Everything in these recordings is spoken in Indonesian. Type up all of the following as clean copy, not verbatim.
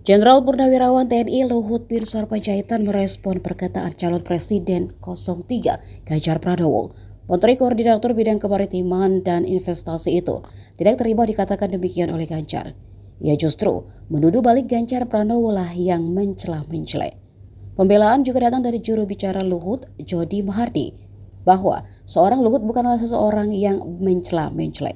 Jenderal Purnawirawan TNI Luhut Bin Sarpanjaitan merespon perkataan calon Presiden 03 Ganjar Pranowo. Menteri Koordinator Bidang Kemaritiman dan Investasi itu tidak terima dikatakan demikian oleh Ganjar. Ia justru menuduh balik Ganjar Pranowo lah yang mencela-mencela. Pembelaan juga datang dari juru bicara Luhut, Jody Mahardi, bahwa seorang Luhut bukanlah seseorang yang mencela-mencela.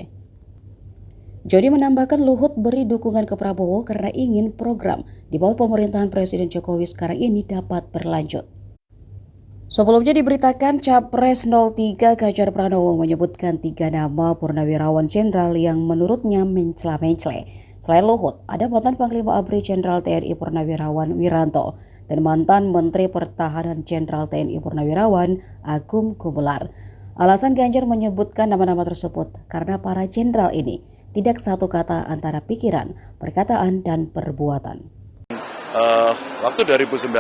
Jody menambahkan Luhut beri dukungan ke Prabowo karena ingin program di bawah pemerintahan Presiden Jokowi sekarang ini dapat berlanjut. Sebelumnya diberitakan Capres 03 Ganjar Pranowo menyebutkan 3 nama purnawirawan jenderal yang menurutnya mencela-mencela. Selain Luhut, ada mantan Panglima ABRI Jenderal TNI Purnawirawan Wiranto dan mantan Menteri Pertahanan Jenderal TNI Purnawirawan Agung Gumelar. Alasan Ganjar menyebutkan nama-nama tersebut karena para jenderal ini tidak satu kata antara pikiran, perkataan, dan perbuatan. Waktu 2019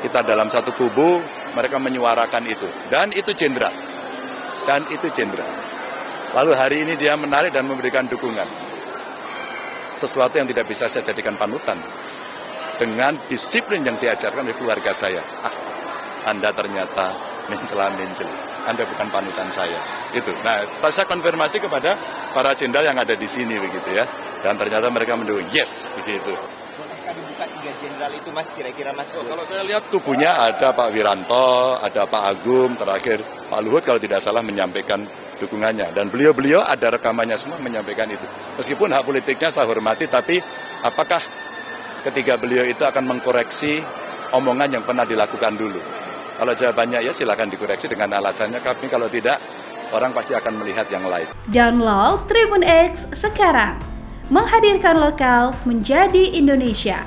kita dalam satu kubu, mereka menyuarakan itu. Dan itu jenderal. Lalu hari ini dia menarik dan memberikan dukungan. Sesuatu yang tidak bisa saya jadikan panutan. Dengan disiplin yang diajarkan oleh keluarga saya. Anda ternyata mencela-mencela. Anda bukan panutan saya. Itu. Nah, saya konfirmasi kepada para jenderal yang ada di sini begitu ya. Dan ternyata mereka mendukung. Yes, begitu. Bolehkah dibuka 3 jenderal itu Mas, kira-kira Mas? Kalau saya lihat kubunya ada Pak Wiranto, ada Pak Agung, terakhir Pak Luhut kalau tidak salah menyampaikan dukungannya. Dan beliau-beliau ada rekamannya semua menyampaikan itu. Meskipun hak politiknya saya hormati, tapi apakah ketiga beliau itu akan mengkoreksi omongan yang pernah dilakukan dulu? Kalau jawabannya ya silakan dikoreksi dengan alasannya, tapi kalau tidak, orang pasti akan melihat yang lain. Download Tribun X sekarang, menghadirkan lokal menjadi Indonesia.